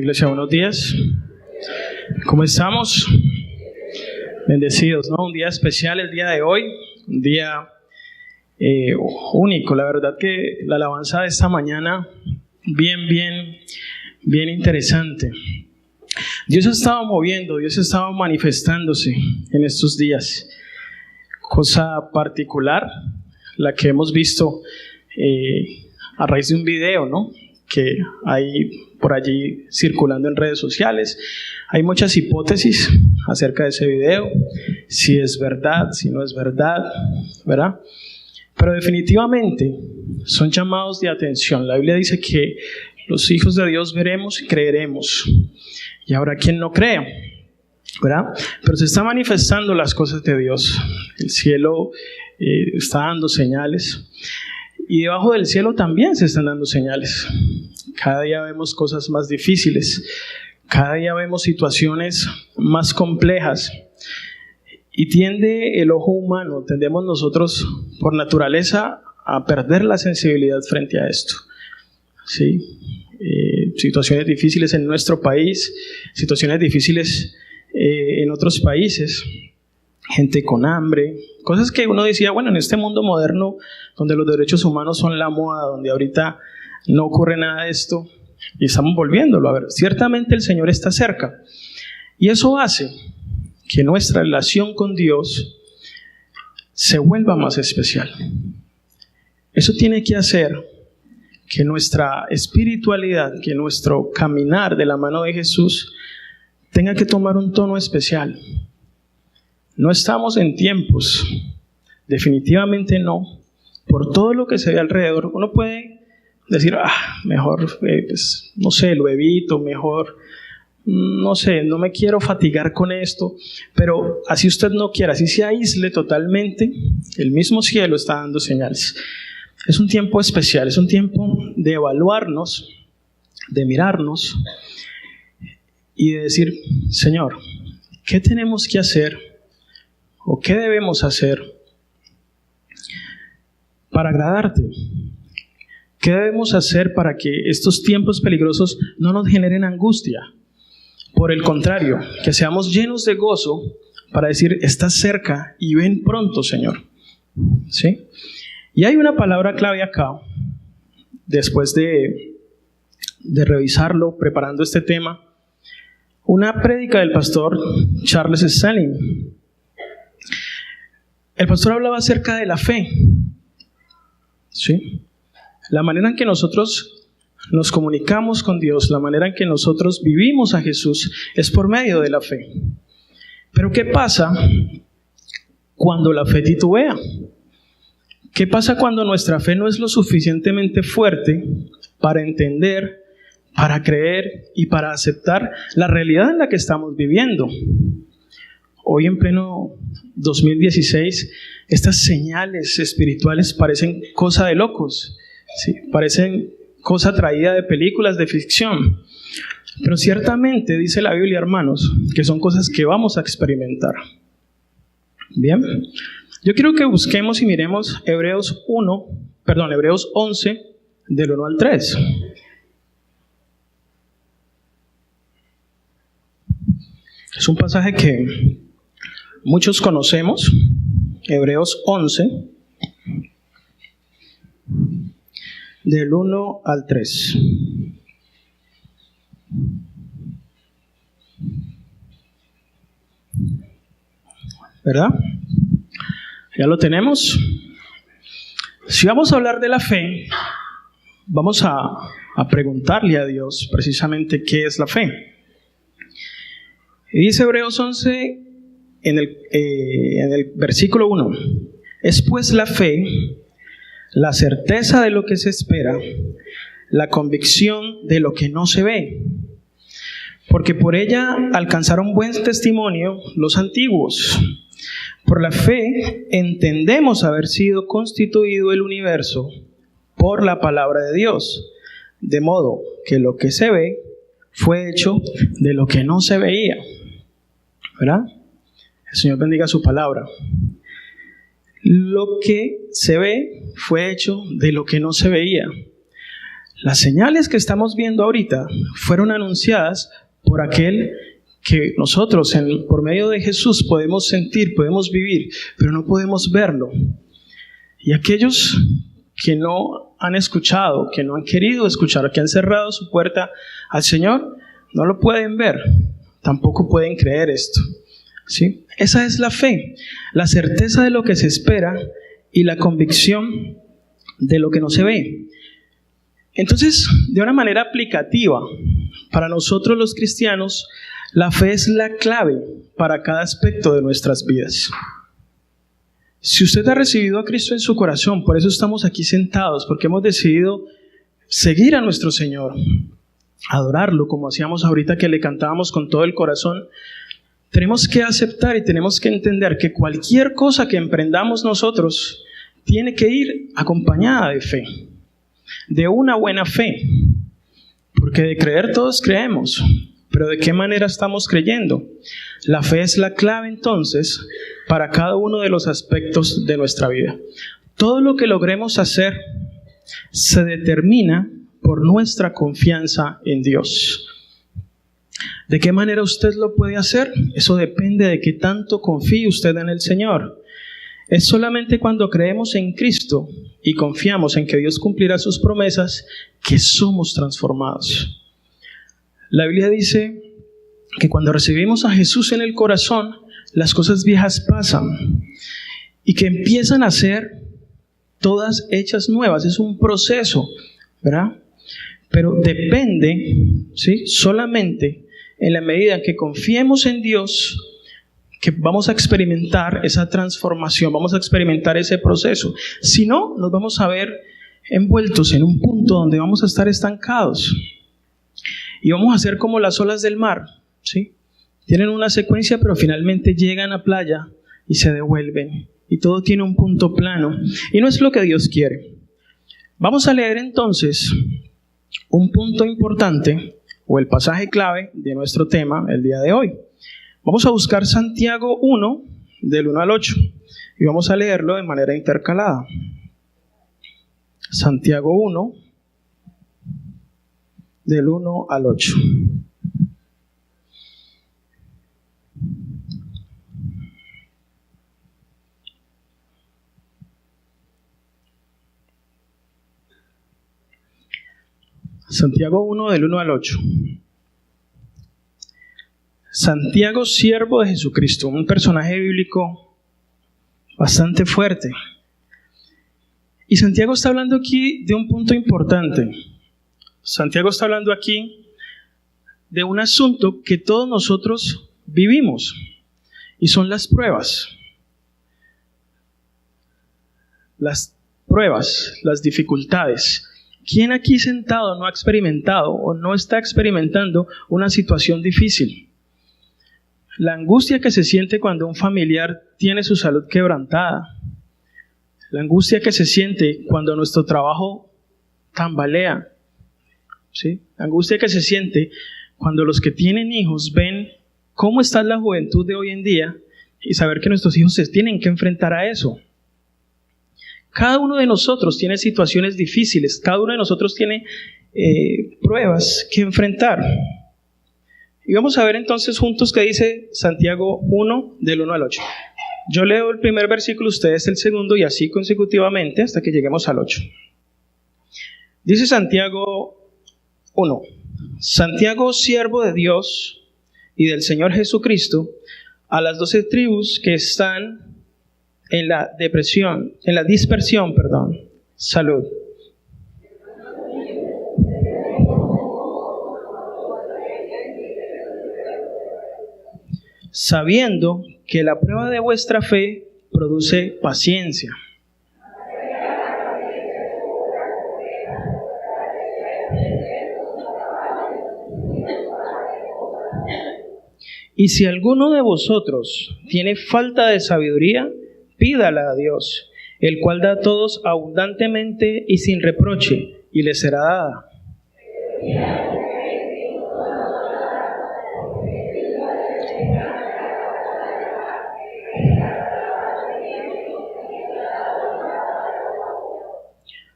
Iglesia, buenos días. ¿Cómo estamos? Bendecidos, ¿no? Un día especial el día de hoy, un día único. La verdad que la alabanza de esta mañana, bien interesante. Dios ha estado moviendo, Dios ha estado manifestándose en estos días. Cosa particular, la que hemos visto a raíz de un video, ¿no?, que hay por allí circulando en redes sociales. Hay muchas hipótesis acerca de ese video, si es verdad, si no es verdad, ¿verdad? Pero definitivamente son llamados de atención. La Biblia dice que los hijos de Dios veremos y creeremos, y habrá quien no crea, ¿verdad? Pero se están manifestando las cosas de Dios. El cielo está dando señales, y debajo del cielo también se están dando señales. Cada día vemos cosas más difíciles, cada día vemos situaciones más complejas, y tiende el ojo humano, tendemos nosotros por naturaleza a perder la sensibilidad frente a esto, ¿sí? Situaciones difíciles en nuestro país, situaciones difíciles en otros países, gente con hambre, cosas que uno decía, bueno, en este mundo moderno donde los derechos humanos son la moda, donde ahorita no ocurre nada de esto, y estamos volviéndolo a ver. Ciertamente el Señor está cerca, y eso hace que nuestra relación con Dios se vuelva más especial. Eso tiene que hacer que nuestra espiritualidad, que nuestro caminar de la mano de Jesús tenga que tomar un tono especial. No estamos en tiempos, definitivamente no, por todo lo que se ve alrededor. Uno puede decir, mejor, pues, no sé, lo evito, mejor, no sé, no me quiero fatigar con esto, pero así usted no quiera, así se aísle totalmente, el mismo cielo está dando señales. Es un tiempo especial, es un tiempo de evaluarnos, de mirarnos y de decir, Señor, ¿qué tenemos que hacer o qué debemos hacer para agradarte? ¿Qué debemos hacer para que estos tiempos peligrosos no nos generen angustia? Por el contrario, que seamos llenos de gozo para decir, estás cerca y ven pronto, Señor. ¿Sí? Y hay una palabra clave acá, después de revisarlo, preparando este tema, una prédica del pastor Charles Stanley. El pastor hablaba acerca de la fe, ¿sí? La manera en que nosotros nos comunicamos con Dios, la manera en que nosotros vivimos a Jesús es por medio de la fe. Pero ¿qué pasa cuando la fe titubea? ¿Qué pasa cuando nuestra fe no es lo suficientemente fuerte para entender, para creer y para aceptar la realidad en la que estamos viviendo? Hoy en pleno 2016, estas señales espirituales parecen cosa de locos, ¿sí? Parecen cosa traída de películas de ficción. Pero ciertamente dice la Biblia, hermanos, que son cosas que vamos a experimentar. Bien, yo quiero que busquemos y miremos Hebreos 11, del 1 al 3. Es un pasaje que muchos conocemos, Hebreos 11, del 1 al 3. ¿Verdad? ¿Ya lo tenemos? Si vamos a hablar de la fe, vamos a preguntarle a Dios precisamente qué es la fe. Y dice Hebreos 11 en el versículo 1: es pues la fe, la certeza de lo que se espera, la convicción de lo que no se ve, porque por ella alcanzaron buen testimonio los antiguos. Por la fe entendemos haber sido constituido el universo por la palabra de Dios, de modo que lo que se ve fue hecho de lo que no se veía. ¿Verdad? El Señor bendiga su palabra. Lo que se ve fue hecho de lo que no se veía. Las señales que estamos viendo ahorita fueron anunciadas por aquel que nosotros por medio de Jesús podemos sentir, podemos vivir, pero no podemos verlo. Y aquellos que no han escuchado, que no han querido escuchar, que han cerrado su puerta al Señor, no lo pueden ver, tampoco pueden creer esto. ¿Sí? Esa es la fe, la certeza de lo que se espera y la convicción de lo que no se ve. Entonces, de una manera aplicativa, para nosotros los cristianos, la fe es la clave para cada aspecto de nuestras vidas. Si usted ha recibido a Cristo en su corazón, por eso estamos aquí sentados, porque hemos decidido seguir a nuestro Señor, adorarlo, como hacíamos ahorita que le cantábamos con todo el corazón. Tenemos que aceptar y tenemos que entender que cualquier cosa que emprendamos nosotros tiene que ir acompañada de fe, de una buena fe, porque de creer todos creemos, pero ¿de qué manera estamos creyendo? La fe es la clave entonces para cada uno de los aspectos de nuestra vida. Todo lo que logremos hacer se determina por nuestra confianza en Dios. ¿De qué manera usted lo puede hacer? Eso depende de qué tanto confíe usted en el Señor. Es solamente cuando creemos en Cristo y confiamos en que Dios cumplirá sus promesas que somos transformados. La Biblia dice que cuando recibimos a Jesús en el corazón, las cosas viejas pasan y que empiezan a ser todas hechas nuevas. Es un proceso, ¿verdad? Pero depende, ¿sí?, solamente en la medida en que confiemos en Dios, que vamos a experimentar esa transformación, vamos a experimentar ese proceso. Si no, nos vamos a ver envueltos en un punto donde vamos a estar estancados. Y vamos a ser como las olas del mar, ¿sí? Tienen una secuencia, pero finalmente llegan a playa y se devuelven. Y todo tiene un punto plano. Y no es lo que Dios quiere. Vamos a leer entonces un punto importante, o el pasaje clave de nuestro tema el día de hoy. Vamos a buscar Santiago 1, del 1 al 8, y vamos a leerlo de manera intercalada. Santiago 1, del 1 al 8. Santiago 1, del 1 al 8. Santiago, siervo de Jesucristo, un personaje bíblico bastante fuerte. Y Santiago está hablando aquí de un punto importante. Santiago está hablando aquí de un asunto que todos nosotros vivimos, y son las pruebas. Las pruebas, las dificultades. ¿Quién aquí sentado no ha experimentado o no está experimentando una situación difícil? La angustia que se siente cuando un familiar tiene su salud quebrantada. La angustia que se siente cuando nuestro trabajo tambalea. ¿Sí? La angustia que se siente cuando los que tienen hijos ven cómo está la juventud de hoy en día y saber que nuestros hijos se tienen que enfrentar a eso. Cada uno de nosotros tiene situaciones difíciles, cada uno de nosotros tiene pruebas que enfrentar. Y vamos a ver entonces juntos qué dice Santiago 1, del 1 al 8. Yo leo el primer versículo, ustedes el segundo, y así consecutivamente hasta que lleguemos al 8. Dice Santiago 1. Santiago, siervo de Dios y del Señor Jesucristo, a las 12 tribus que están en la dispersión, salud. Sabiendo que la prueba de vuestra fe produce paciencia. Y si alguno de vosotros tiene falta de sabiduría, pídala a Dios, el cual da a todos abundantemente y sin reproche, y le será dada.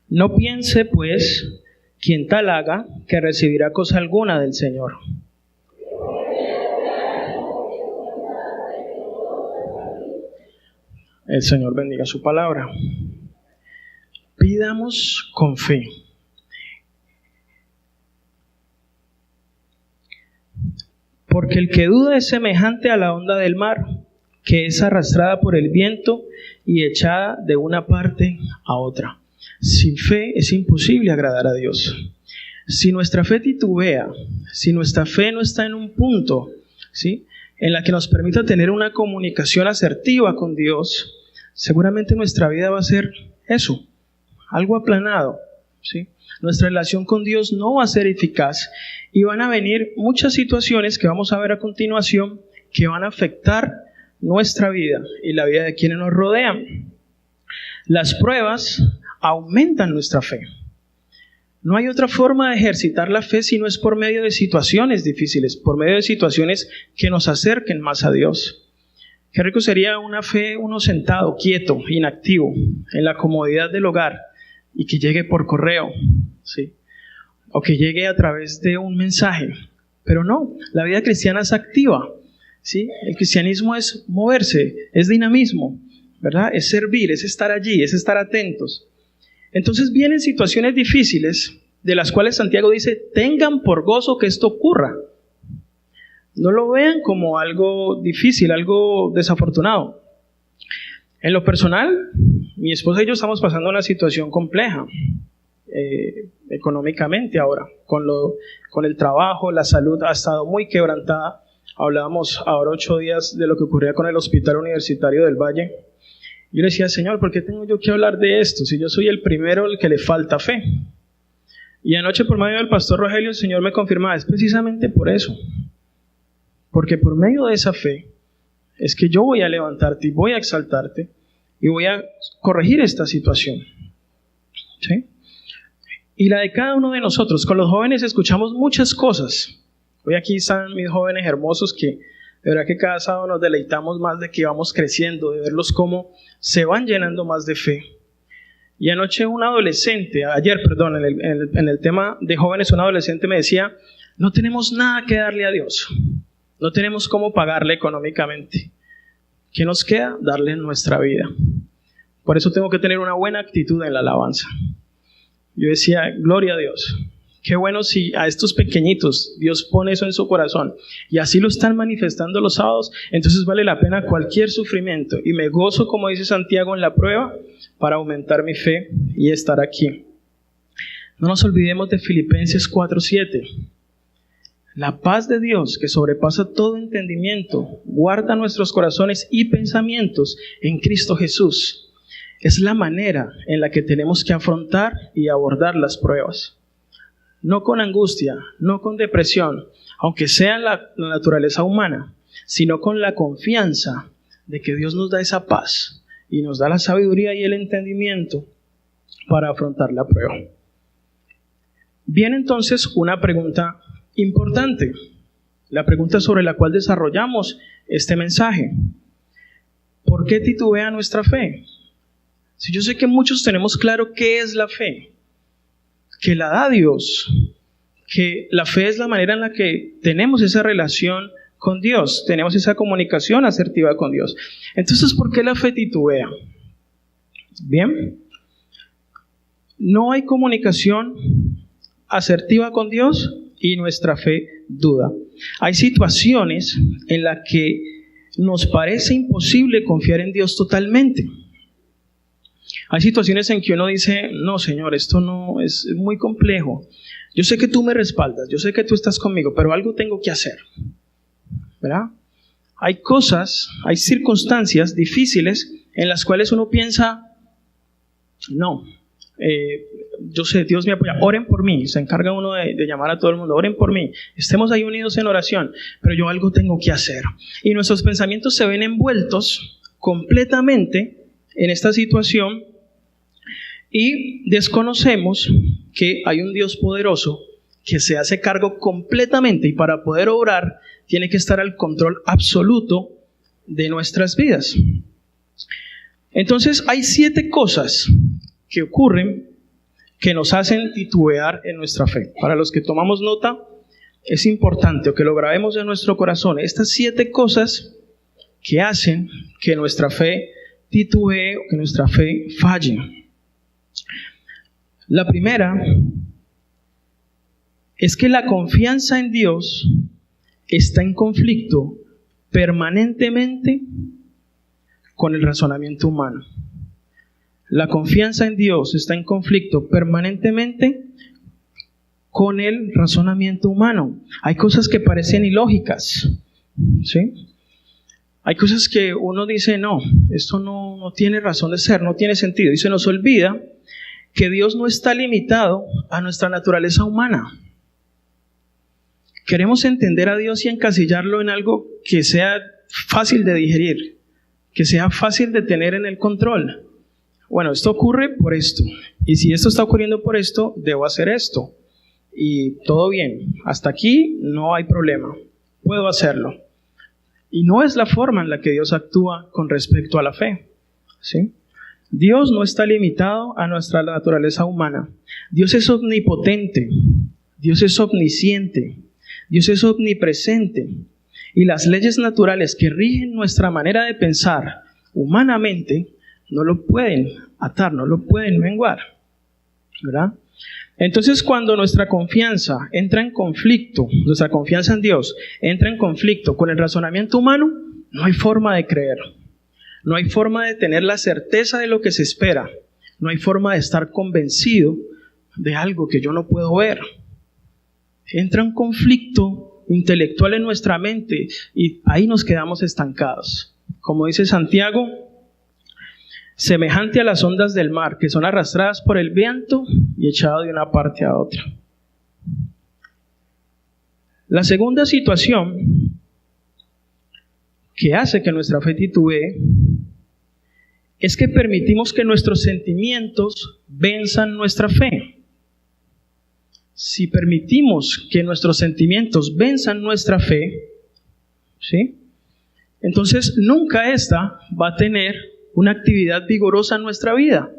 No piense, pues, Quien tal haga, que recibirá cosa alguna del Señor. El Señor bendiga su palabra. Pidamos con fe. Porque el que duda es semejante a la onda del mar, que es arrastrada por el viento y echada de una parte a otra. Sin fe es imposible agradar a Dios. Si nuestra fe titubea, si nuestra fe no está en un punto, ¿sí?, en la que nos permita tener una comunicación asertiva con Dios, seguramente nuestra vida va a ser eso, algo aplanado, ¿sí? Nuestra relación con Dios no va a ser eficaz y van a venir muchas situaciones que vamos a ver a continuación que van a afectar nuestra vida y la vida de quienes nos rodean. Las pruebas aumentan nuestra fe. No hay otra forma de ejercitar la fe si no es por medio de situaciones difíciles, por medio de situaciones que nos acerquen más a Dios. Qué rico sería una fe, uno sentado, quieto, inactivo, en la comodidad del hogar y que llegue por correo, ¿sí?, o que llegue a través de un mensaje. Pero no, la vida cristiana es activa, ¿sí? El cristianismo es moverse, es dinamismo, ¿verdad? Es servir, es estar allí, es estar atentos. Entonces vienen situaciones difíciles de las cuales Santiago dice, tengan por gozo que esto ocurra. No lo vean como algo difícil, algo desafortunado. En lo personal, mi esposa y yo estamos pasando una situación compleja, económicamente ahora, con el trabajo, la salud ha estado muy quebrantada. Hablábamos ahora 8 días de lo que ocurría con el Hospital Universitario del Valle. Yo le decía, Señor, ¿por qué tengo yo que hablar de esto si yo soy el primero al que le falta fe? Y anoche por medio del pastor Rogelio el Señor me confirmaba, es precisamente por eso. Porque por medio de esa fe es que yo voy a levantarte y voy a exaltarte y voy a corregir esta situación. ¿Sí? Y la de cada uno de nosotros, con los jóvenes escuchamos muchas cosas. Hoy aquí están mis jóvenes hermosos que de verdad que cada sábado nos deleitamos más de que vamos creciendo, de verlos cómo se van llenando más de fe. Y anoche ayer, en el tema de jóvenes, un adolescente me decía, no tenemos nada que darle a Dios, no tenemos cómo pagarle económicamente. ¿Qué nos queda? Darle nuestra vida. Por eso tengo que tener una buena actitud en la alabanza. Yo decía, gloria a Dios. Qué bueno si a estos pequeñitos Dios pone eso en su corazón y así lo están manifestando los sábados, entonces vale la pena cualquier sufrimiento y me gozo, como dice Santiago, en la prueba para aumentar mi fe y estar aquí. No nos olvidemos de Filipenses 4:7. La paz de Dios, que sobrepasa todo entendimiento, guarda nuestros corazones y pensamientos en Cristo Jesús. Es la manera en la que tenemos que afrontar y abordar las pruebas. No con angustia, no con depresión, aunque sea la naturaleza humana, sino con la confianza de que Dios nos da esa paz y nos da la sabiduría y el entendimiento para afrontar la prueba. Viene entonces una pregunta importante, la pregunta sobre la cual desarrollamos este mensaje. ¿Por qué titubea nuestra fe? Si yo sé que muchos tenemos claro qué es la fe, que la da Dios, que la fe es la manera en la que tenemos esa relación con Dios, tenemos esa comunicación asertiva con Dios. Entonces, ¿por qué la fe titubea? Bien, no hay comunicación asertiva con Dios y nuestra fe duda. Hay situaciones en las que nos parece imposible confiar en Dios totalmente. Hay situaciones en que uno dice, no, Señor, esto no es muy complejo. Yo sé que tú me respaldas, yo sé que tú estás conmigo, pero algo tengo que hacer, ¿verdad? Hay cosas, hay circunstancias difíciles en las cuales uno piensa, no, yo sé, Dios me apoya, oren por mí, se encarga uno de llamar a todo el mundo, oren por mí, estemos ahí unidos en oración, pero yo algo tengo que hacer. Y nuestros pensamientos se ven envueltos completamente en esta situación y desconocemos que hay un Dios poderoso que se hace cargo completamente y para poder obrar tiene que estar al control absoluto de nuestras vidas. Entonces hay 7 cosas que ocurren que nos hacen titubear en nuestra fe. Para los que tomamos nota, es importante que lo grabemos en nuestro corazón. Estas 7 cosas que hacen que nuestra fe titubee o que nuestra fe falle. La primera es que la confianza en Dios está en conflicto permanentemente con el razonamiento humano. La confianza en Dios está en conflicto permanentemente con el razonamiento humano. Hay cosas que parecen ilógicas, ¿sí? Hay cosas que uno dice, no, esto no tiene razón de ser, no tiene sentido. Y se nos olvida que Dios no está limitado a nuestra naturaleza humana. Queremos entender a Dios y encasillarlo en algo que sea fácil de digerir, que sea fácil de tener en el control. Bueno, esto ocurre por esto, y si esto está ocurriendo por esto, debo hacer esto, y todo bien, hasta aquí no hay problema, puedo hacerlo. Y no es la forma en la que Dios actúa con respecto a la fe, ¿sí? Dios no está limitado a nuestra naturaleza humana. Dios es omnipotente, Dios es omnisciente, Dios es omnipresente, y las leyes naturales que rigen nuestra manera de pensar humanamente no lo pueden atar, no lo pueden menguar, ¿verdad? Entonces, cuando nuestra confianza entra en conflicto, nuestra confianza en Dios entra en conflicto con el razonamiento humano, no hay forma de creer, no hay forma de tener la certeza de lo que se espera, no hay forma de estar convencido de algo que yo no puedo ver. Entra un conflicto intelectual en nuestra mente y ahí nos quedamos estancados. Como dice Santiago, semejante a las ondas del mar, que son arrastradas por el viento y echadas de una parte a otra. La segunda situación que hace que nuestra fe titubee es que permitimos que nuestros sentimientos venzan nuestra fe. Si permitimos que nuestros sentimientos venzan nuestra fe, ¿sí?, entonces nunca esta va a tener una actividad vigorosa en nuestra vida.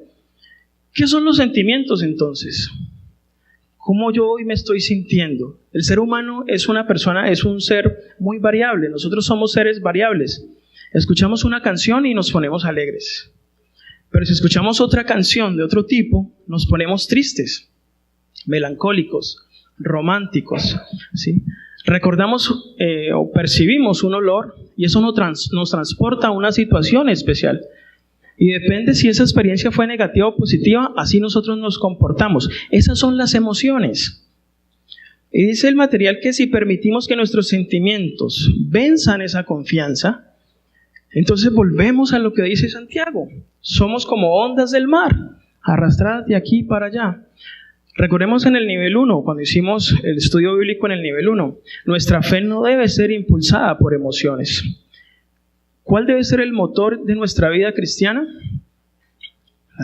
¿Qué son los sentimientos entonces? ¿Cómo yo hoy me estoy sintiendo? El ser humano es una persona, es un ser muy variable. Nosotros somos seres variables. Escuchamos una canción y nos ponemos alegres. Pero si escuchamos otra canción de otro tipo, nos ponemos tristes, melancólicos, románticos, ¿sí? Recordamos o percibimos un olor y eso nos transporta a una situación especial. Y depende si esa experiencia fue negativa o positiva, así nosotros nos comportamos. Esas son las emociones. Y dice el material que si permitimos que nuestros sentimientos venzan esa confianza, entonces volvemos a lo que dice Santiago. Somos como ondas del mar, arrastradas de aquí para allá. Recordemos en el nivel 1, cuando hicimos el estudio bíblico en el nivel 1, nuestra fe no debe ser impulsada por emociones. ¿Cuál debe ser el motor de nuestra vida cristiana?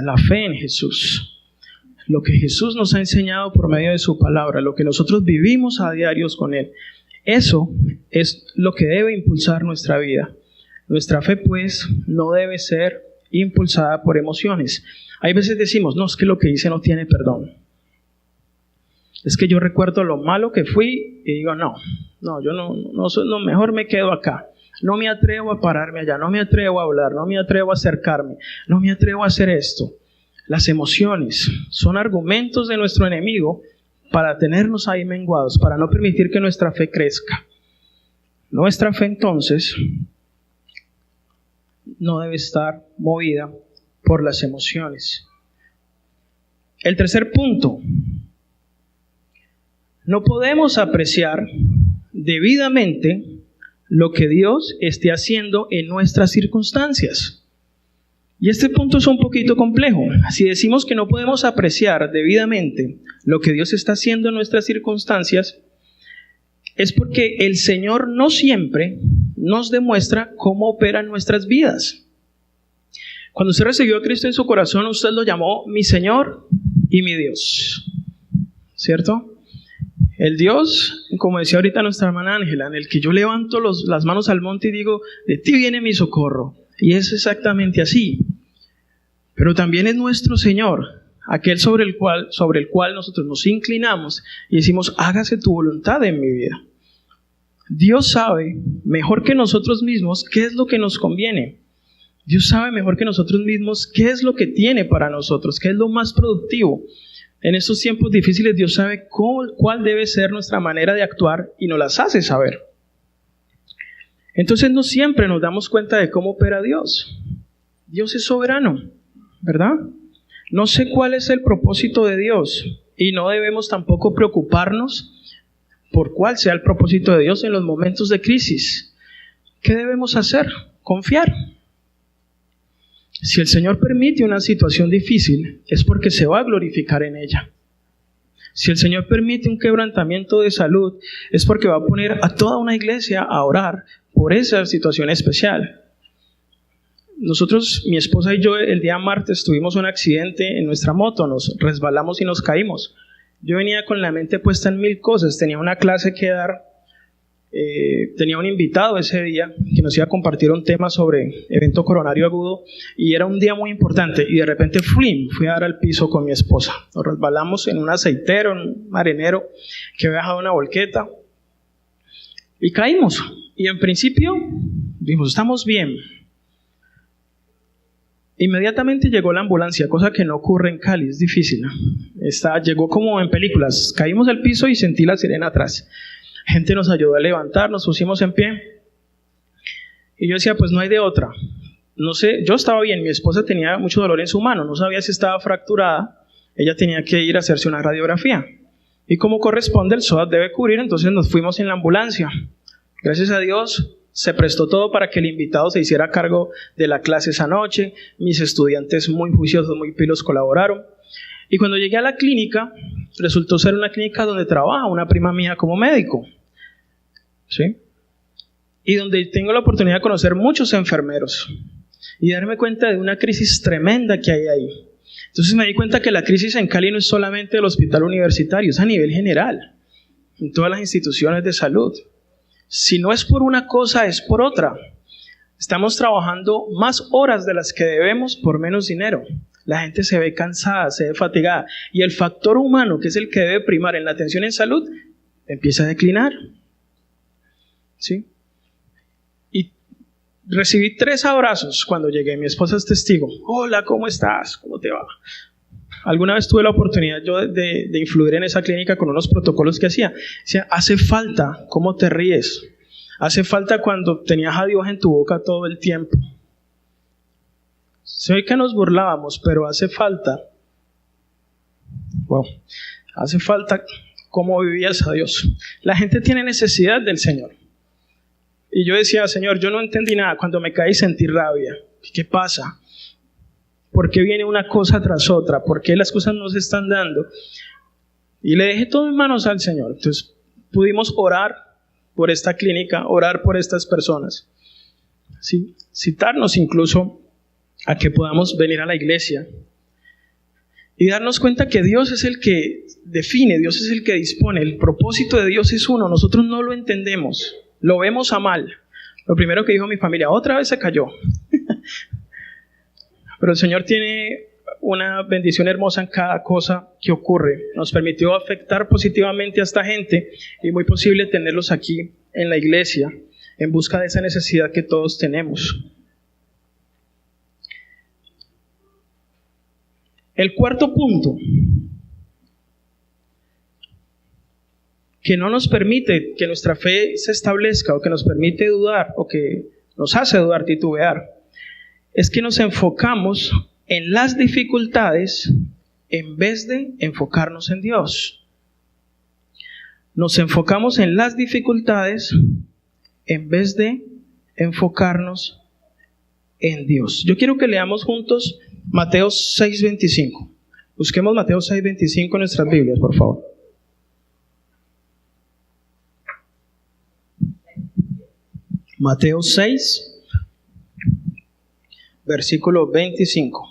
La fe en Jesús. Lo que Jesús nos ha enseñado por medio de su palabra, lo que nosotros vivimos a diarios con Él. Eso es lo que debe impulsar nuestra vida. Nuestra fe, pues, no debe ser impulsada por emociones. Hay veces decimos, no, es que lo que hice no tiene perdón. Es que yo recuerdo lo malo que fui y digo, no, yo no, mejor me quedo acá. No me atrevo a pararme allá, no me atrevo a hablar, no me atrevo a acercarme, no me atrevo a hacer esto. Las emociones son argumentos de nuestro enemigo para tenernos ahí menguados, para no permitir que nuestra fe crezca. Nuestra fe entonces no debe estar movida por las emociones. El tercer punto. No podemos apreciar debidamente lo que Dios esté haciendo en nuestras circunstancias. Y este punto es un poquito complejo. Si decimos que no podemos apreciar debidamente lo que Dios está haciendo en nuestras circunstancias, es porque el Señor no siempre nos demuestra cómo opera en nuestras vidas. Cuando usted recibió a Cristo en su corazón, usted lo llamó mi Señor y mi Dios, ¿cierto? El Dios, como decía ahorita nuestra hermana Ángela, en el que yo levanto las manos al monte y digo, de ti viene mi socorro. Y es exactamente así. Pero también es nuestro Señor, aquel sobre el cual nosotros nos inclinamos y decimos, hágase tu voluntad en mi vida. Dios sabe mejor que nosotros mismos qué es lo que nos conviene. Dios sabe mejor que nosotros mismos qué es lo que tiene para nosotros, qué es lo más productivo. En estos tiempos difíciles Dios sabe cuál debe ser nuestra manera de actuar y nos las hace saber. Entonces no siempre nos damos cuenta de cómo opera Dios. Dios es soberano, ¿verdad? No sé cuál es el propósito de Dios y no debemos tampoco preocuparnos por cuál sea el propósito de Dios en los momentos de crisis. ¿Qué debemos hacer? Confiar. Si el Señor permite una situación difícil, es porque se va a glorificar en ella. Si el Señor permite un quebrantamiento de salud, es porque va a poner a toda una iglesia a orar por esa situación especial. Nosotros, mi esposa y yo, el día martes tuvimos un accidente en nuestra moto, nos resbalamos y nos caímos. Yo venía con la mente puesta en 1000 cosas, tenía una clase que dar, tenía un invitado ese día que nos iba a compartir un tema sobre evento coronario agudo y era un día muy importante y de repente fui a dar al piso con mi esposa. Nos resbalamos en un aceitero, en un marinero que había dejado una volqueta y caímos. Y en principio dijimos, estamos bien. Inmediatamente llegó la ambulancia, cosa que no ocurre en Cali, es difícil, ¿no? Llegó como en películas, caímos al piso y sentí la sirena atrás. Gente nos ayudó a levantar, nos pusimos en pie. Y yo decía, pues no hay de otra. No sé, yo estaba bien, mi esposa tenía mucho dolor en su mano, no sabía si estaba fracturada, ella tenía que ir a hacerse una radiografía. Y como corresponde, el SOAT debe cubrir, entonces nos fuimos en la ambulancia. Gracias a Dios, se prestó todo para que el invitado se hiciera cargo de la clase esa noche. Mis estudiantes muy juiciosos, muy pilos colaboraron. Y cuando llegué a la clínica, resultó ser una clínica donde trabaja una prima mía como médico, ¿sí? Y donde tengo la oportunidad de conocer muchos enfermeros y darme cuenta de una crisis tremenda que hay ahí. Entonces me di cuenta que la crisis en Cali no es solamente del hospital universitario, es a nivel general, en todas las instituciones de salud. Si no es por una cosa, es por otra. Estamos trabajando más horas de las que debemos por menos dinero. La gente se ve cansada, se ve fatigada. Y el factor humano, que es el que debe primar en la atención en salud, empieza a declinar. ¿Sí? Y recibí 3 abrazos cuando llegué. Mi esposa es testigo. Hola, ¿cómo estás? ¿Cómo te va? Alguna vez tuve la oportunidad yo de influir en esa clínica con unos protocolos que hacía. Decía, hace falta cómo te ríes. Hace falta cuando tenías a Dios en tu boca todo el tiempo. Sé que nos burlábamos, pero hace falta. Hace falta cómo vivías a Dios. La gente tiene necesidad del Señor. Y yo decía, Señor, yo no entendí nada. Cuando me caí sentí rabia. ¿Qué pasa? ¿Por qué viene una cosa tras otra? ¿Por qué las cosas no se están dando? Y le dejé todo en manos al Señor. Entonces pudimos orar por esta clínica, orar por estas personas. ¿Sí? Citarnos incluso a que podamos venir a la iglesia y darnos cuenta que Dios es el que define, Dios es el que dispone. El propósito de Dios es uno, nosotros no lo entendemos, lo vemos a mal. Lo primero que dijo mi familia, otra vez se cayó. Pero el Señor tiene una bendición hermosa en cada cosa que ocurre. Nos permitió afectar positivamente a esta gente y muy posible tenerlos aquí en la iglesia en busca de esa necesidad que todos tenemos. El cuarto punto que no nos permite que nuestra fe se establezca o que nos permite dudar o que nos hace dudar, titubear, es que nos enfocamos en las dificultades en vez de enfocarnos en Dios. Nos enfocamos en las dificultades en vez de enfocarnos en Dios. Yo quiero que leamos juntos Mateo 6:25. Busquemos Mateo 6:25 en nuestras Biblias, por favor. Mateo 6, versículo 25.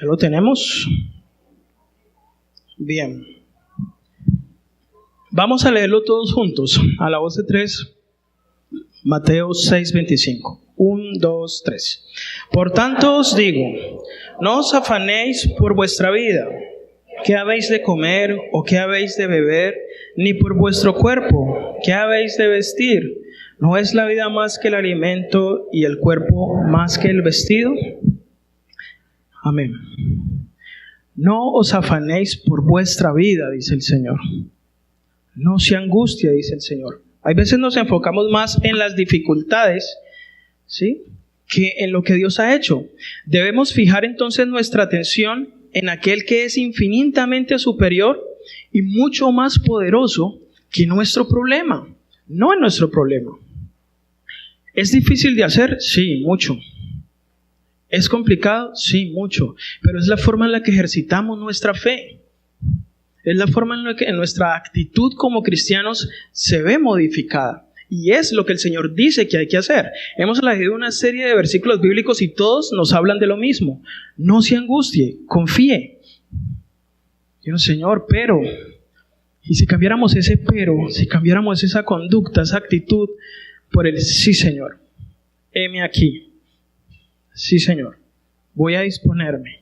¿Ya lo tenemos? Bien. Vamos a leerlo todos juntos, a la voz de tres. Mateo 6:25. 1, 2, 3. Por tanto os digo, no os afanéis por vuestra vida, qué habéis de comer o qué habéis de beber, ni por vuestro cuerpo, qué habéis de vestir. ¿No es la vida más que el alimento y el cuerpo más que el vestido? Amén. No os afanéis por vuestra vida, dice el Señor. No se angustie, dice el Señor. Hay veces nos enfocamos más en las dificultades, ¿sí?, que en lo que Dios ha hecho. Debemos fijar entonces nuestra atención en aquel que es infinitamente superior y mucho más poderoso que nuestro problema, no en nuestro problema. ¿Es difícil de hacer? Sí, mucho. ¿Es complicado? Sí, mucho. Pero es la forma en la que ejercitamos nuestra fe. Es la forma en la que nuestra actitud como cristianos se ve modificada. Y es lo que el Señor dice que hay que hacer. Hemos leído una serie de versículos bíblicos y todos nos hablan de lo mismo. No se angustie, confíe. Y Señor, pero... Y si cambiáramos ese pero, si cambiáramos esa conducta, esa actitud, por el sí, Señor, heme aquí. Sí, Señor, voy a disponerme.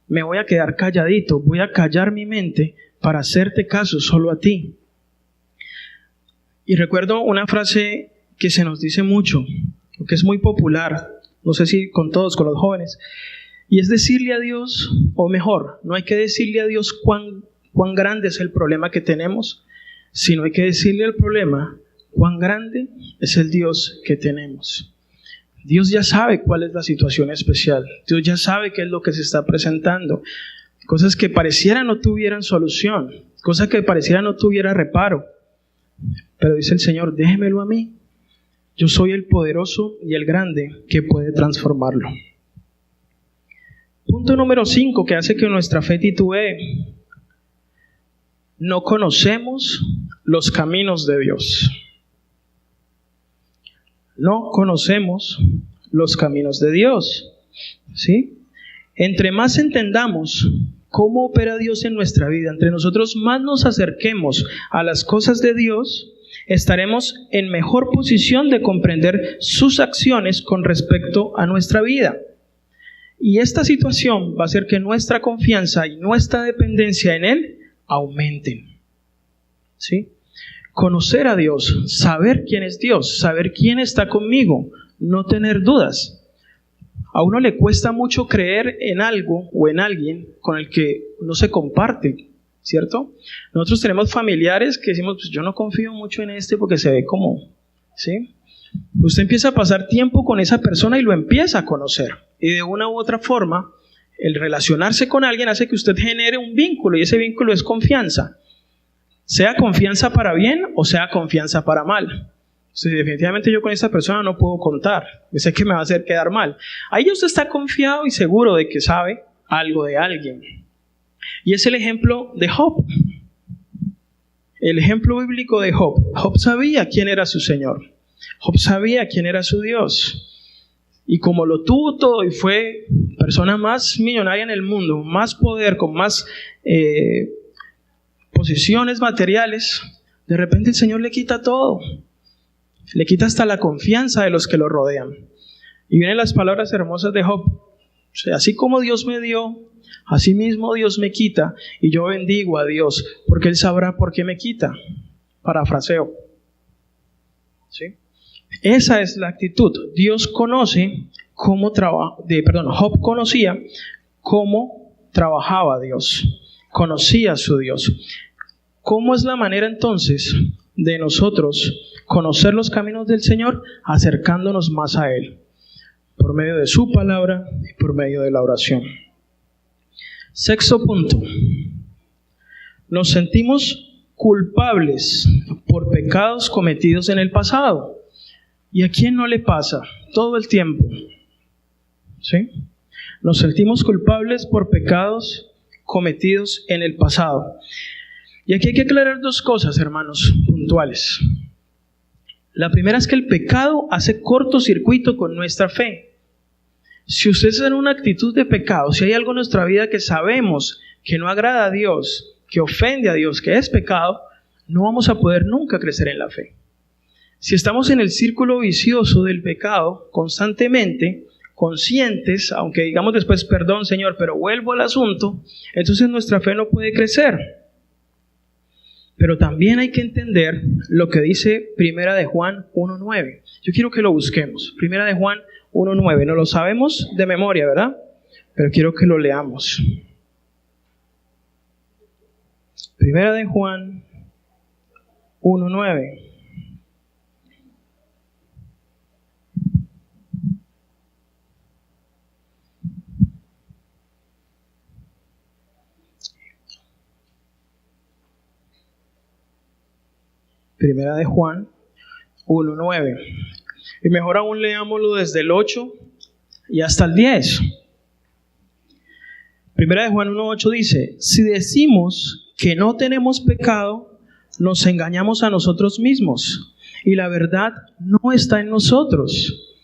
Me voy a quedar calladito, voy a callar mi mente para hacerte caso solo a ti. Y recuerdo una frase que se nos dice mucho, que es muy popular, no sé si con todos, con los jóvenes, y es decirle a Dios, o mejor, no hay que decirle a Dios cuán grande es el problema que tenemos, sino hay que decirle al problema cuán grande es el Dios que tenemos. Dios ya sabe cuál es la situación especial, Dios ya sabe qué es lo que se está presentando, cosas que pareciera no tuvieran solución, cosas que pareciera no tuviera reparo. Pero dice el Señor, déjemelo a mí. Yo soy el poderoso y el grande que puede transformarlo. Punto número 5 que hace que nuestra fe titubee. No conocemos los caminos de Dios. No conocemos los caminos de Dios. ¿Sí? Entre más entendamos cómo opera Dios en nuestra vida, entre nosotros más nos acerquemos a las cosas de Dios, estaremos en mejor posición de comprender sus acciones con respecto a nuestra vida. Y esta situación va a hacer que nuestra confianza y nuestra dependencia en Él aumenten. ¿Sí? Conocer a Dios, saber quién es Dios, saber quién está conmigo, no tener dudas. A uno le cuesta mucho creer en algo o en alguien con el que no se comparte, ¿cierto? Nosotros tenemos familiares que decimos, pues yo no confío mucho en este porque se ve como, ¿sí? Usted empieza a pasar tiempo con esa persona y lo empieza a conocer. Y de una u otra forma, el relacionarse con alguien hace que usted genere un vínculo y ese vínculo es confianza. Sea confianza para bien o sea confianza para mal. Si definitivamente yo con esta persona no puedo contar, yo sé que me va a hacer quedar mal. Ahí usted está confiado y seguro de que sabe algo de alguien. Y es el ejemplo de Job. El ejemplo bíblico de Job. Job sabía quién era su Señor. Job sabía quién era su Dios. Y como lo tuvo todo y fue persona más millonaria en el mundo, más poder, con más posesiones materiales, de repente el Señor le quita todo. Le quita hasta la confianza de los que lo rodean. Y vienen las palabras hermosas de Job. O sea, así como Dios me dio, así mismo Dios me quita, y yo bendigo a Dios, porque Él sabrá por qué me quita. Parafraseo. ¿Sí? Esa es la actitud. Dios conoce cómo Job conocía cómo trabajaba Dios. Conocía a su Dios. ¿Cómo es la manera entonces de nosotros conocer los caminos del Señor? Acercándonos más a Él, por medio de su palabra y por medio de la oración. Sexto punto. Nos sentimos culpables por pecados cometidos en el pasado. ¿Y a quién no le pasa? Todo el tiempo. ¿Sí? Nos sentimos culpables por pecados cometidos en el pasado. Y aquí hay que aclarar dos cosas, hermanos, puntuales. La primera es que el pecado hace cortocircuito con nuestra fe. Si usted está en una actitud de pecado, si hay algo en nuestra vida que sabemos que no agrada a Dios, que ofende a Dios, que es pecado, no vamos a poder nunca crecer en la fe. Si estamos en el círculo vicioso del pecado constantemente, conscientes, aunque digamos después, perdón Señor, pero vuelvo al asunto, entonces nuestra fe no puede crecer. Pero también hay que entender lo que dice Primera de Juan 1:9. Yo quiero que lo busquemos. Primera de Juan 1:9. No lo sabemos de memoria, ¿verdad? Pero quiero que lo leamos. Primera de Juan 1:9. Primera de Juan 1:9. Y mejor aún leámoslo desde el 8 y hasta el 10. Primera de Juan 1:8 dice: si decimos que no tenemos pecado, nos engañamos a nosotros mismos y la verdad no está en nosotros.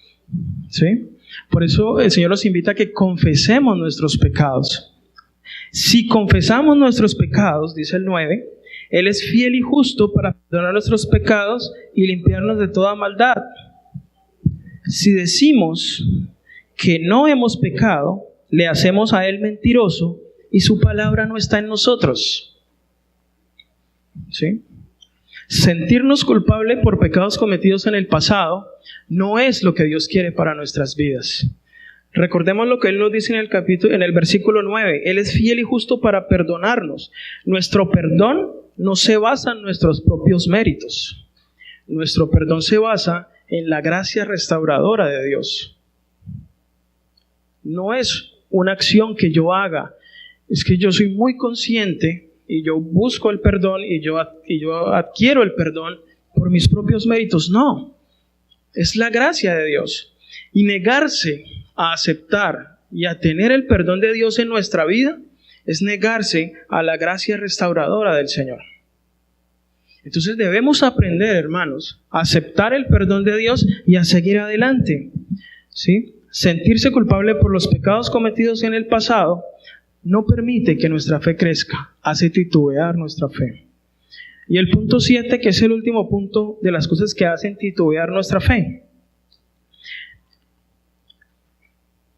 ¿Sí? Por eso el Señor nos invita a que confesemos nuestros pecados. Si confesamos nuestros pecados, dice el 9, Él es fiel y justo para perdonar nuestros pecados y limpiarnos de toda maldad. Si decimos que no hemos pecado, le hacemos a Él mentiroso y su palabra no está en nosotros. ¿Sí? Sentirnos culpables por pecados cometidos en el pasado no es lo que Dios quiere para nuestras vidas. Recordemos lo que Él nos dice en el versículo 9. Él es fiel y justo para perdonarnos. Nuestro perdón no se basa en nuestros propios méritos. Nuestro perdón se basa en la gracia restauradora de Dios. No es una acción que yo haga. Es que yo soy muy consciente y yo busco el perdón y yo adquiero el perdón por mis propios méritos. No. Es la gracia de Dios. Y negarse a aceptar y a tener el perdón de Dios en nuestra vida es negarse a la gracia restauradora del Señor. Entonces debemos aprender, hermanos, a aceptar el perdón de Dios y a seguir adelante. ¿Sí? Sentirse culpable por los pecados cometidos en el pasado no permite que nuestra fe crezca, hace titubear nuestra fe. Y el punto 7, que es el último punto de las cosas que hacen titubear nuestra fe.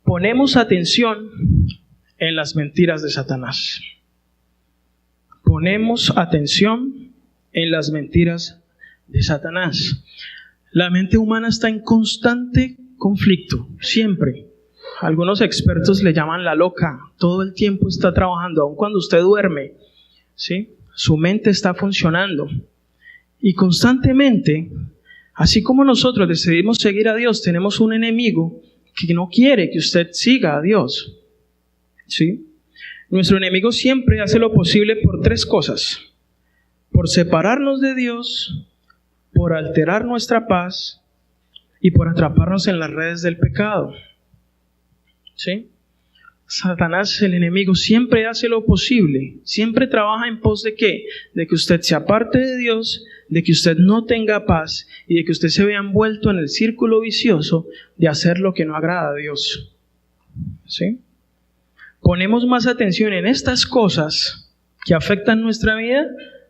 Ponemos atención en las mentiras de Satanás. Ponemos atención en las mentiras de Satanás. La mente humana está en constante conflicto, siempre. Algunos expertos le llaman la loca. Todo el tiempo está trabajando, aun cuando usted duerme, ¿sí? Su mente está funcionando. Y constantemente, así como nosotros decidimos seguir a Dios, tenemos un enemigo que no quiere que usted siga a Dios. ¿Sí? Nuestro enemigo siempre hace lo posible por 3 cosas: por separarnos de Dios, por alterar nuestra paz y por atraparnos en las redes del pecado. ¿Sí? Satanás, el enemigo, siempre hace lo posible, siempre trabaja en pos de ¿qué? De que usted se aparte de Dios, de que usted no tenga paz y de que usted se vea envuelto en el círculo vicioso de hacer lo que no agrada a Dios. ¿Sí? Ponemos más atención en estas cosas que afectan nuestra vida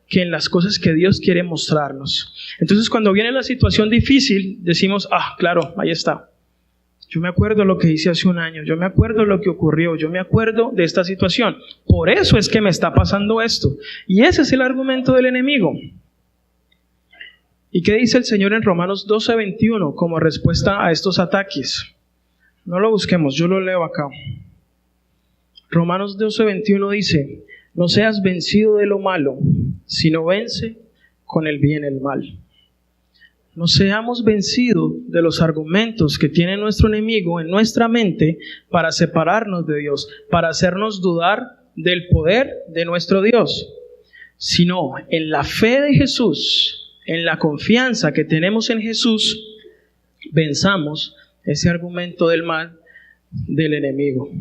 que en las cosas que Dios quiere mostrarnos. Entonces, cuando viene la situación difícil, decimos: claro, ahí está. Yo me acuerdo lo que hice hace un año, yo me acuerdo lo que ocurrió, yo me acuerdo de esta situación. Por eso es que me está pasando esto. Y ese es el argumento del enemigo. ¿Y qué dice el Señor en Romanos 12:21 como respuesta a estos ataques? No lo busquemos, yo lo leo acá. Romanos 12:21 dice: no seas vencido de lo malo, sino vence con el bien el mal. No seamos vencidos de los argumentos que tiene nuestro enemigo en nuestra mente para separarnos de Dios, para hacernos dudar del poder de nuestro Dios, sino en la fe de Jesús, en la confianza que tenemos en Jesús, venzamos ese argumento del mal del enemigo.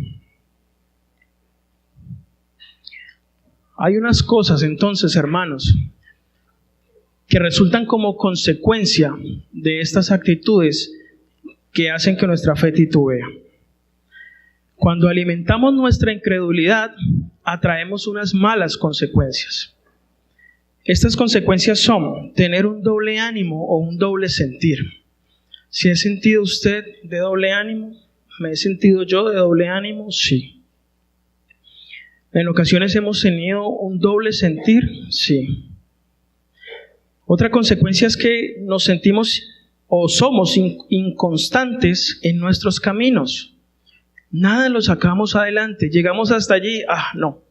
Hay unas cosas entonces, hermanos, que resultan como consecuencia de estas actitudes que hacen que nuestra fe titubee. Cuando alimentamos nuestra incredulidad, atraemos unas malas consecuencias. Estas consecuencias son tener un doble ánimo o un doble sentir. ¿Si ha sentido usted de doble ánimo? ¿Me he sentido yo de doble ánimo? Sí. ¿En ocasiones hemos tenido un doble sentir? Sí. Otra consecuencia es que nos sentimos o somos inconstantes en nuestros caminos. Nada lo sacamos adelante. Llegamos hasta allí. No.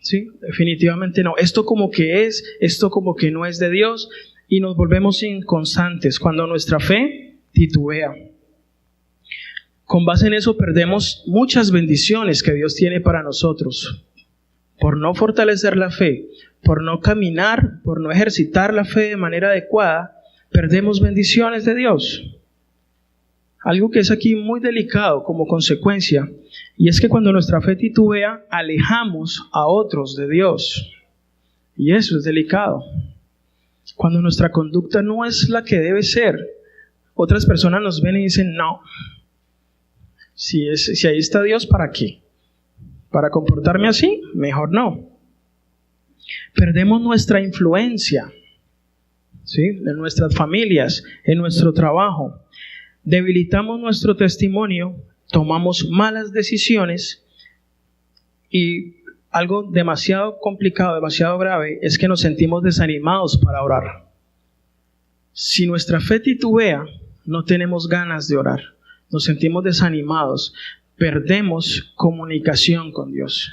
Sí, definitivamente no. Esto como que es, esto como que no es de Dios, y nos volvemos inconstantes cuando nuestra fe titubea. Con base en eso perdemos muchas bendiciones que Dios tiene para nosotros. Por no fortalecer la fe, por no caminar, por no ejercitar la fe de manera adecuada, perdemos bendiciones de Dios. Algo que es aquí muy delicado como consecuencia, y es que cuando nuestra fe titubea, alejamos a otros de Dios. Y eso es delicado. Cuando nuestra conducta no es la que debe ser, otras personas nos ven y dicen, no, si ahí está Dios, ¿para qué? ¿Para comportarme así? Mejor no. Perdemos nuestra influencia, ¿sí? En nuestras familias, en nuestro trabajo. Debilitamos nuestro testimonio, tomamos malas decisiones, y algo demasiado complicado, demasiado grave, es que nos sentimos desanimados para orar. Si nuestra fe titubea, no tenemos ganas de orar, nos sentimos desanimados, perdemos comunicación con Dios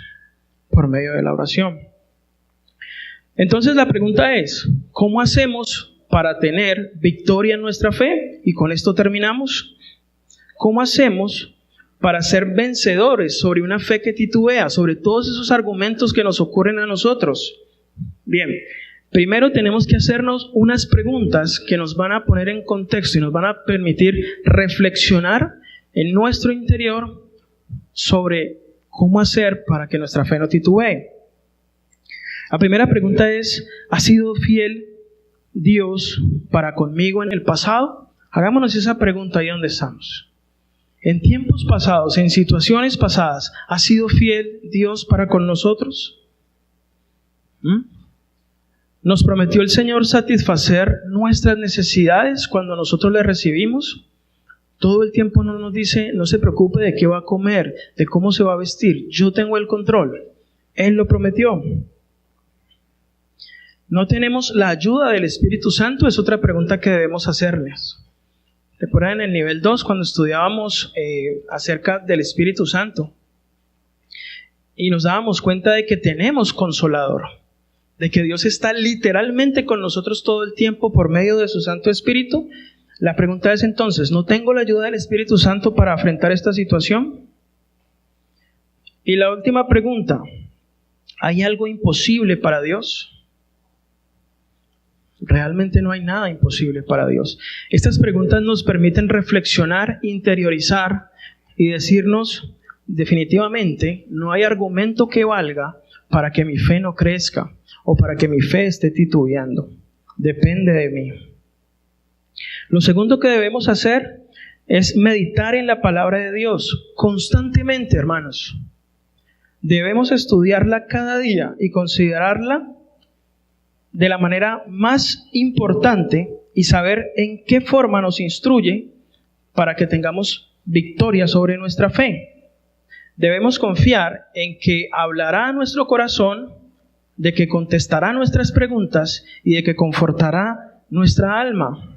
por medio de la oración. Entonces la pregunta es, ¿cómo hacemos para tener victoria en nuestra fe? Y con esto terminamos. ¿Cómo hacemos para ser vencedores sobre una fe que titubea, sobre todos esos argumentos que nos ocurren a nosotros? Bien, primero tenemos que hacernos unas preguntas que nos van a poner en contexto y nos van a permitir reflexionar en nuestro interior sobre cómo hacer para que nuestra fe no titubee. La primera pregunta es, ¿ha sido fiel Dios para conmigo en el pasado? Hagámonos esa pregunta ahí donde estamos. En tiempos pasados, en situaciones pasadas, ¿ha sido fiel Dios para con nosotros? ¿Nos prometió el Señor satisfacer nuestras necesidades cuando nosotros le recibimos? Todo el tiempo no nos dice, no se preocupe de qué va a comer, de cómo se va a vestir. Yo tengo el control. Él lo prometió. ¿No tenemos la ayuda del Espíritu Santo? Es otra pregunta que debemos hacerles. Recuerdan en el nivel 2 cuando estudiábamos acerca del Espíritu Santo y nos dábamos cuenta de que tenemos consolador, de que Dios está literalmente con nosotros todo el tiempo por medio de su Santo Espíritu. La pregunta es entonces, ¿no tengo la ayuda del Espíritu Santo para afrontar esta situación? Y la última pregunta, ¿hay algo imposible para Dios? Realmente no hay nada imposible para Dios. Estas preguntas nos permiten reflexionar, interiorizar y decirnos, definitivamente, no hay argumento que valga para que mi fe no crezca o para que mi fe esté titubeando. Depende de mí. Lo segundo que debemos hacer es meditar en la palabra de Dios constantemente, hermanos. Debemos estudiarla cada día y considerarla de la manera más importante y saber en qué forma nos instruye para que tengamos victoria sobre nuestra fe. Debemos confiar en que hablará a nuestro corazón, de que contestará nuestras preguntas y de que confortará nuestra alma.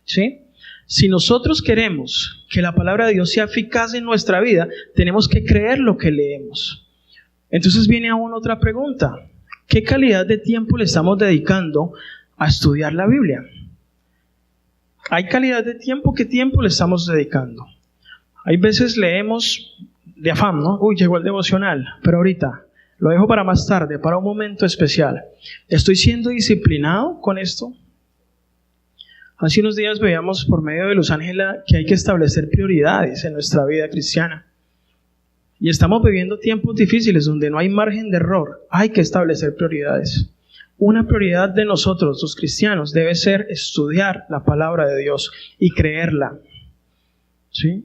¿Sí? Si nosotros queremos que la palabra de Dios sea eficaz en nuestra vida, tenemos que creer lo que leemos. Entonces viene aún otra pregunta. ¿Qué calidad de tiempo le estamos dedicando a estudiar la Biblia? ¿Hay calidad de tiempo? ¿Qué tiempo le estamos dedicando? Hay veces leemos de afán, ¿no? Llegó el devocional, pero ahorita lo dejo para más tarde, para un momento especial. ¿Estoy siendo disciplinado con esto? Hace unos días veíamos por medio de Luz Ángela que hay que establecer prioridades en nuestra vida cristiana. Y estamos viviendo tiempos difíciles donde no hay margen de error. Hay que establecer prioridades. Una prioridad de nosotros, los cristianos, debe ser estudiar la palabra de Dios y creerla. ¿Sí?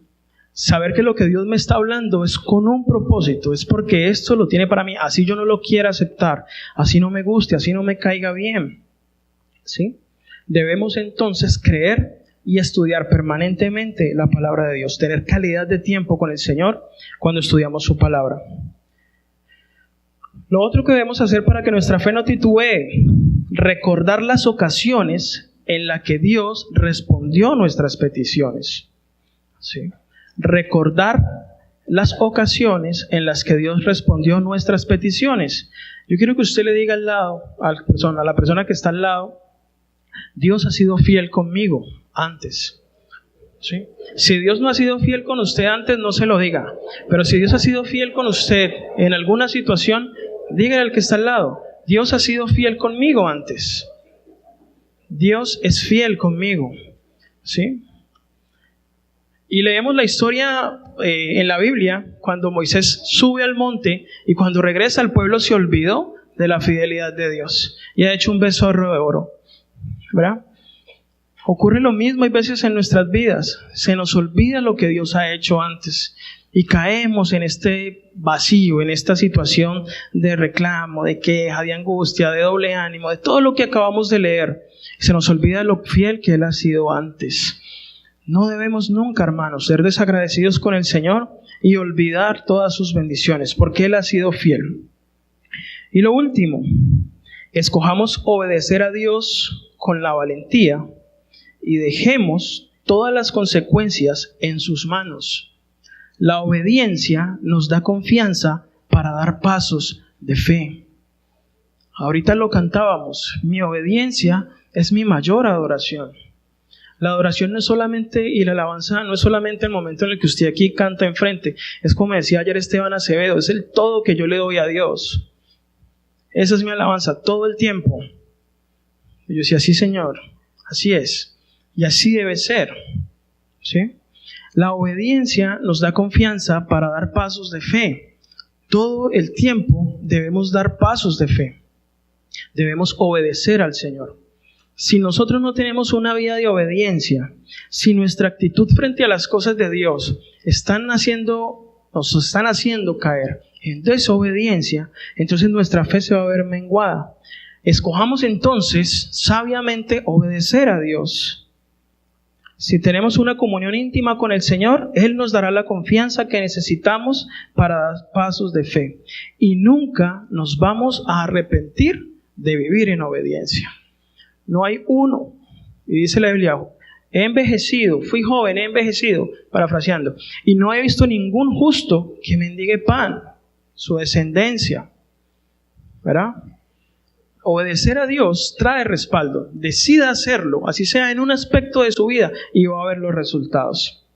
Saber que lo que Dios me está hablando es con un propósito, es porque esto lo tiene para mí, así yo no lo quiera aceptar, así no me guste, así no me caiga bien. ¿Sí? Debemos entonces creer y estudiar permanentemente la palabra de Dios, tener calidad de tiempo con el Señor cuando estudiamos su palabra. Lo otro que debemos hacer para que nuestra fe no titubee, recordar las ocasiones en las que Dios respondió nuestras peticiones. ¿Sí? Recordar las ocasiones en las que Dios respondió nuestras peticiones. Yo quiero que usted le diga al lado, a la persona que está al lado, Dios ha sido fiel conmigo antes. ¿Sí? Si Dios no ha sido fiel con usted antes, no se lo diga. Pero si Dios ha sido fiel con usted en alguna situación, dígale al que está al lado, Dios ha sido fiel conmigo antes. Dios es fiel conmigo. ¿Sí? Y leemos la historia en la Biblia, cuando Moisés sube al monte y cuando regresa el pueblo se olvidó de la fidelidad de Dios y ha hecho un becerro de oro. ¿Verdad? Ocurre lo mismo hay veces en nuestras vidas. Se nos olvida lo que Dios ha hecho antes y caemos en este vacío, en esta situación de reclamo, de queja, de angustia, de doble ánimo, de todo lo que acabamos de leer. Se nos olvida lo fiel que Él ha sido antes. No debemos nunca, hermanos, ser desagradecidos con el Señor y olvidar todas sus bendiciones, porque Él ha sido fiel. Y lo último, escojamos obedecer a Dios con la valentía y dejemos todas las consecuencias en sus manos. La obediencia nos da confianza para dar pasos de fe. Ahorita lo cantábamos, mi obediencia es mi mayor adoración. La adoración no es solamente, y la alabanza no es solamente el momento en el que usted aquí canta enfrente. Es como decía ayer Esteban Acevedo, es el todo que yo le doy a Dios. Esa es mi alabanza, todo el tiempo. Y yo decía, sí, Señor, así es. Y así debe ser. ¿Sí? La obediencia nos da confianza para dar pasos de fe. Todo el tiempo debemos dar pasos de fe. Debemos obedecer al Señor. Si nosotros no tenemos una vida de obediencia, si nuestra actitud frente a las cosas de Dios nos están haciendo caer en desobediencia, entonces nuestra fe se va a ver menguada. Escojamos entonces sabiamente obedecer a Dios. Si tenemos una comunión íntima con el Señor, Él nos dará la confianza que necesitamos para dar pasos de fe. Y nunca nos vamos a arrepentir de vivir en obediencia. No hay uno, y dice la Biblia, he envejecido, fui joven, he envejecido, parafraseando, y no he visto ningún justo que mendigue pan, su descendencia. ¿Verdad? Obedecer a Dios trae respaldo, decida hacerlo, así sea en un aspecto de su vida, y va a ver los resultados.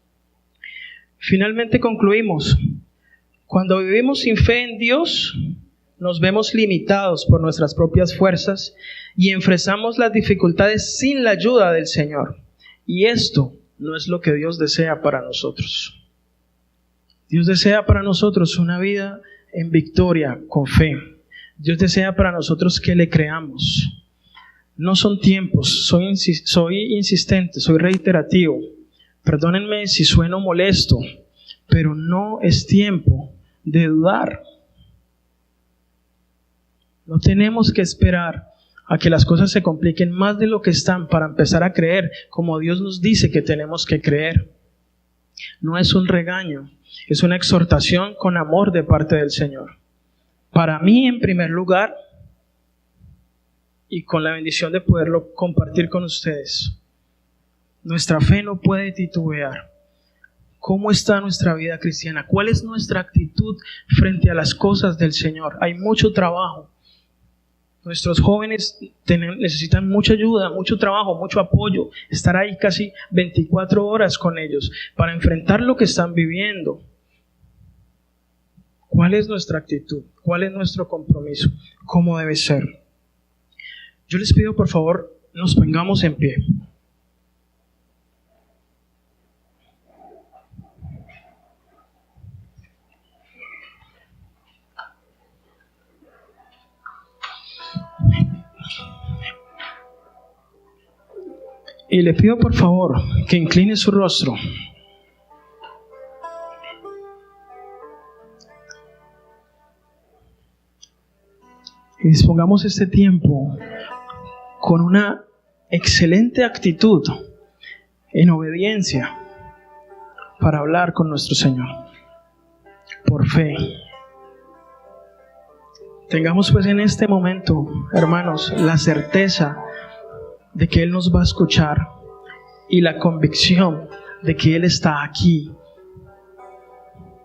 Finalmente concluimos, cuando vivimos sin fe en Dios, nos vemos limitados por nuestras propias fuerzas y enfrentamos las dificultades sin la ayuda del Señor. Y esto no es lo que Dios desea para nosotros. Dios desea para nosotros una vida en victoria, con fe. Dios desea para nosotros que le creamos. No son tiempos, soy insistente, soy reiterativo. Perdónenme si sueno molesto, pero no es tiempo de dudar. No tenemos que esperar a que las cosas se compliquen más de lo que están para empezar a creer como Dios nos dice que tenemos que creer. No es un regaño, es una exhortación con amor de parte del Señor. Para mí, en primer lugar, y con la bendición de poderlo compartir con ustedes, nuestra fe no puede titubear. ¿Cómo está nuestra vida cristiana? ¿Cuál es nuestra actitud frente a las cosas del Señor? Hay mucho trabajo. Nuestros jóvenes necesitan mucha ayuda, mucho trabajo, mucho apoyo. Estar ahí casi 24 horas con ellos para enfrentar lo que están viviendo. ¿Cuál es nuestra actitud? ¿Cuál es nuestro compromiso? ¿Cómo debe ser? Yo les pido, por favor, nos pongamos en pie. Y le pido por favor que incline su rostro. y dispongamos este tiempo con una excelente actitud, en obediencia, para hablar con nuestro Señor, por fe. Tengamos pues en este momento, hermanos, la certeza de que Él nos va a escuchar y la convicción de que Él está aquí,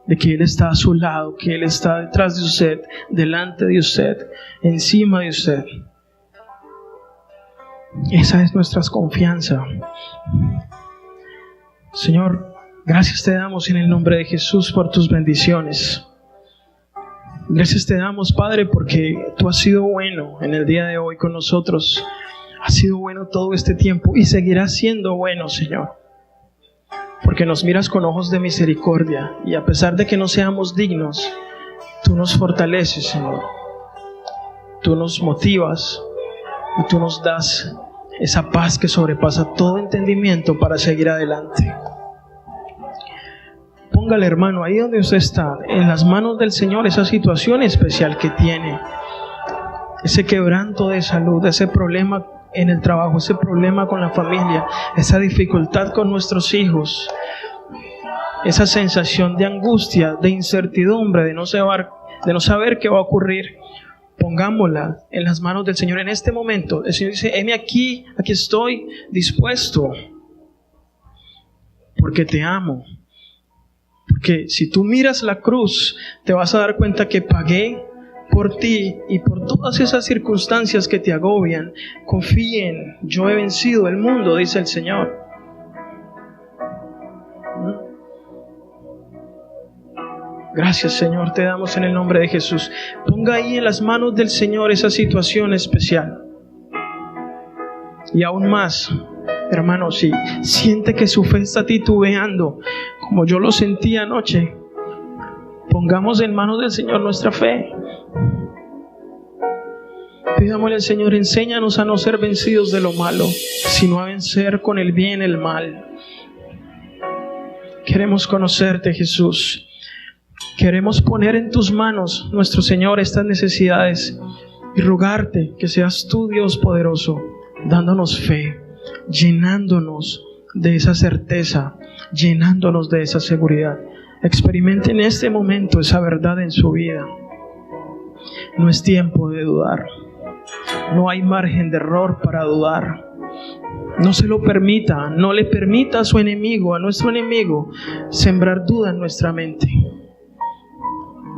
de que Él está a su lado, que Él está detrás de usted, delante de usted, encima de usted. Esa es nuestra confianza. Señor, gracias te damos en el nombre de Jesús por tus bendiciones. Gracias te damos, Padre, porque tú has sido bueno en el día de hoy con nosotros. Has sido bueno todo este tiempo y seguirás siendo bueno, Señor. Porque nos miras con ojos de misericordia y a pesar de que no seamos dignos, tú nos fortaleces, Señor. Tú nos motivas y tú nos das esa paz que sobrepasa todo entendimiento para seguir adelante. Póngale, hermano, ahí donde usted está, en las manos del Señor, esa situación especial que tiene, ese quebranto de salud, ese problema en el trabajo, ese problema con la familia, esa dificultad con nuestros hijos, esa sensación de angustia, de incertidumbre, de no saber qué va a ocurrir. Pongámosla en las manos del Señor en este momento. El Señor dice: heme aquí estoy dispuesto, porque te amo. Porque si tú miras la cruz, te vas a dar cuenta que pagué por ti y por todas esas circunstancias que te agobian. Confíen, yo he vencido el mundo, dice el Señor. Gracias, Señor, te damos en el nombre de Jesús. Ponga ahí en las manos del Señor esa situación especial. Y aún más, hermano, si siente que su fe está titubeando, como yo lo sentí anoche, pongamos en manos del Señor nuestra fe. Pidámosle al Señor: enséñanos a no ser vencidos de lo malo, sino a vencer con el bien el mal. Queremos conocerte, Jesús. Queremos poner en tus manos, nuestro Señor, estas necesidades y rogarte que seas tú, Dios poderoso, dándonos fe, llenándonos de esa certeza, llenándonos de esa seguridad. Experimente en este momento esa verdad en su vida. No es tiempo de dudar. No hay margen de error para dudar. No se lo permita, no le permita a su enemigo, a nuestro enemigo, sembrar duda en nuestra mente.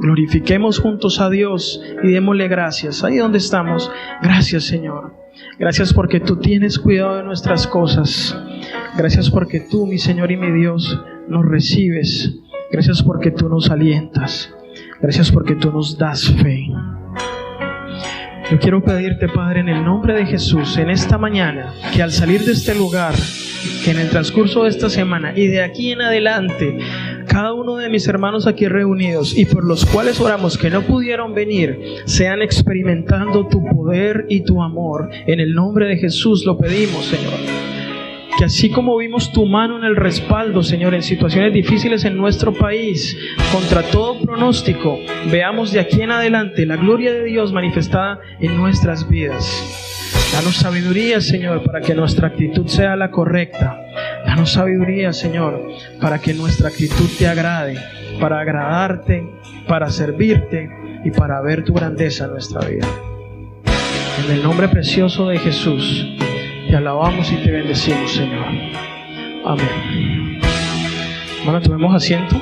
Glorifiquemos juntos a Dios y démosle gracias. Ahí donde estamos, gracias, Señor. Gracias porque tú tienes cuidado de nuestras cosas. Gracias porque tú, mi Señor y mi Dios, nos recibes. Gracias porque tú nos alientas. Gracias porque tú nos das fe. Yo quiero pedirte, Padre, en el nombre de Jesús, en esta mañana, que al salir de este lugar, que en el transcurso de esta semana y de aquí en adelante, cada uno de mis hermanos aquí reunidos y por los cuales oramos que no pudieron venir, sean experimentando tu poder y tu amor. En el nombre de Jesús lo pedimos, Señor. Que así como vimos tu mano en el respaldo, Señor, en situaciones difíciles en nuestro país, contra todo pronóstico, veamos de aquí en adelante la gloria de Dios manifestada en nuestras vidas. Danos sabiduría, Señor, para que nuestra actitud sea la correcta. Danos sabiduría, Señor, para que nuestra actitud te agrade, para agradarte, para servirte y para ver tu grandeza en nuestra vida. En el nombre precioso de Jesús, te alabamos y te bendecimos, Señor. Amén. Bueno, tomemos asiento.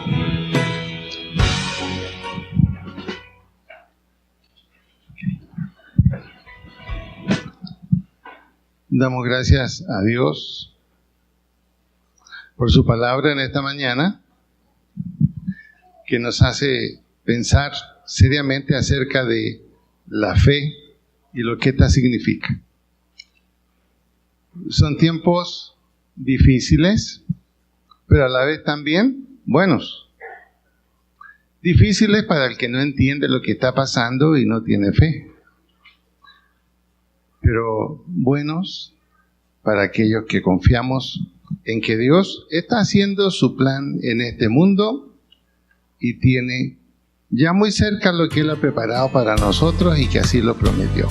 Damos gracias a Dios por su palabra en esta mañana, que nos hace pensar seriamente acerca de la fe y lo que esta significa. Son tiempos difíciles, pero a la vez también buenos. Difíciles para el que no entiende lo que está pasando y no tiene fe, pero buenos para aquellos que confiamos en que Dios está haciendo su plan en este mundo y tiene ya muy cerca lo que Él ha preparado para nosotros y que así lo prometió.